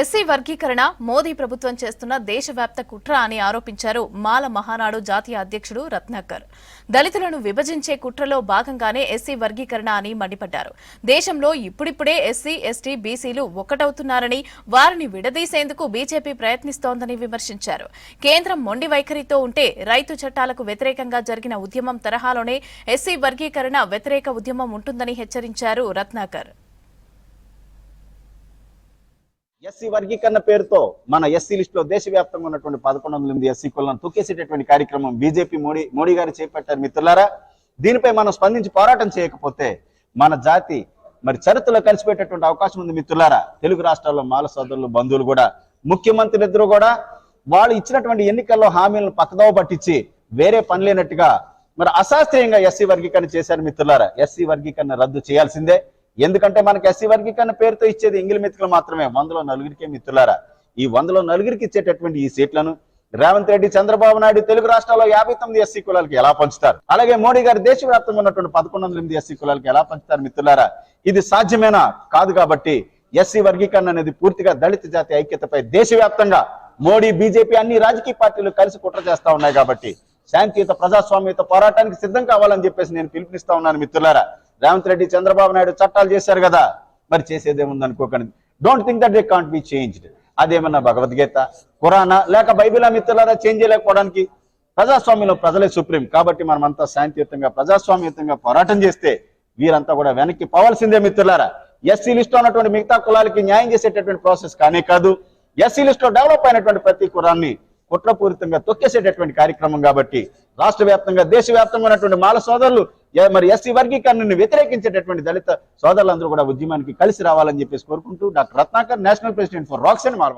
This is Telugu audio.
ఎస్సీ వర్గీకరణ మోదీ ప్రభుత్వం చేస్తున్న దేశవ్యాప్త కుట్ర అని ఆరోపించారు మాల మహానాడు జాతీయ అధ్యక్షుడు రత్నాకర్. దళితులను విభజించే కుట్రలో భాగంగానే ఎస్సీ వర్గీకరణ అని మండిపడ్డారు. దేశంలో ఇప్పుడిప్పుడే ఎస్సీ, ఎస్టీ, బీసీలు ఒక్కటవుతున్నారని, వారిని విడదీసేందుకు బీజేపీ ప్రయత్నిస్తోందని విమర్శించారు. కేంద్రం మొండి వైఖరితో ఉంటే రైతు చట్టాలకు వ్యతిరేకంగా జరిగిన ఉద్యమం తరహాలోనే ఎస్సీ వర్గీకరణ వ్యతిరేక ఉద్యమం ఉంటుందని హెచ్చరించారు రత్నాకర్. ఎస్సీ వర్గీకరణ పేరుతో మన ఎస్సీ లిస్ట్ లో దేశవ్యాప్తంగా ఉన్నటువంటి 1108 ఎస్సీ కులాలను తొక్కేసేటటువంటి కార్యక్రమం బీజేపీ మోడీ గారు చేపట్టారు. మిత్రులారా, దీనిపై మనం స్పందించి పోరాటం చేయకపోతే మన జాతి మరి చరిత్రలో కలిసిపోయేటటువంటి అవకాశం ఉంది. మిత్రులారా, తెలుగు రాష్ట్రాల్లో మాల సోదరులు, బంధువులు కూడా, ముఖ్యమంత్రులిద్దరూ కూడా వాళ్ళు ఇచ్చినటువంటి ఎన్నికల్లో హామీలను పక్కదోవ పట్టించి వేరే పని లేనట్టుగా మరి అశాస్త్రీయంగా ఎస్సీ వర్గీకరణ చేశారు. మిత్రులారా, ఎస్సీ వర్గీకరణ రద్దు చేయాల్సిందే. ఎందుకంటే మనకి ఎస్సీ వర్గీకరణ పేరుతో ఇచ్చేది ఎంగిలి మెతుకులు మాత్రమే, 100లో 4 మిత్రులారా. ఈ 100లో 4 ఇచ్చేటటువంటి ఈ సీట్లను రేవంత్ రెడ్డి, చంద్రబాబు నాయుడు తెలుగు రాష్ట్రాల్లో 59 ఎస్సీ కులాలకు ఎలా పంచుతారు? అలాగే మోడీ గారు దేశవ్యాప్తంగా ఉన్నటువంటి 1108 ఎస్సీ కులాలకు ఎలా పంచుతారు? మిత్రులారా, ఇది సాధ్యమేనా? కాదు. కాబట్టి ఎస్సీ వర్గీకరణ అనేది పూర్తిగా దళిత జాతి ఐక్యతపై దేశవ్యాప్తంగా మోడీ, బీజేపీ అన్ని రాజకీయ పార్టీలు కలిసి కుట్ర చేస్తా ఉన్నాయి. కాబట్టి శాంతియుత, ప్రజాస్వామ్యత పోరాటానికి సిద్ధం కావాలని చెప్పేసి నేను పిలుపునిస్తా ఉన్నాను. మిత్రులారా, రేవంత్ రెడ్డి, చంద్రబాబు నాయుడు చట్టాలు చేశారు కదా, మరి చేసేదేముంది అనుకోకండి. Don't think that they can't be changed. అదేమన్నా భగవద్గీత, ఖురానా లేక బైబిలా? మిత్రులారా, చేంజ్ చేయలేకపోవడానికి ప్రజాస్వామ్యంలో ప్రజలే సుప్రీం. కాబట్టి మనమంతా శాంతియుతంగా, ప్రజాస్వామ్యతంగా పోరాటం చేస్తే వీరంతా కూడా వెనక్కి పోవాల్సిందే. మిత్రులారా, ఎస్సీ లిస్టులో ఉన్నటువంటి మిగతా కులాలకి న్యాయం చేసేటటువంటి ప్రాసెస్ కానే కాదు, ఎస్సీ లిస్టులో డెవలప్ అయినటువంటి ప్రతి కులాన్ని కుట్రపూరితంగా తొక్కేసేటటువంటి కార్యక్రమం. కాబట్టి రాష్ట్ర వ్యాప్తంగా, దేశవ్యాప్తంగా ఉన్నటువంటి మాల సోదరులు మరి ఎస్సీ వర్గీకరణను వ్యతిరేకించేటటువంటి దళిత సోదరులందరూ కూడా ఉద్యమానికి కలిసి రావాలని చెప్పేసి కోరుకుంటూ doctor Ratnakar, national president for racks and Mala.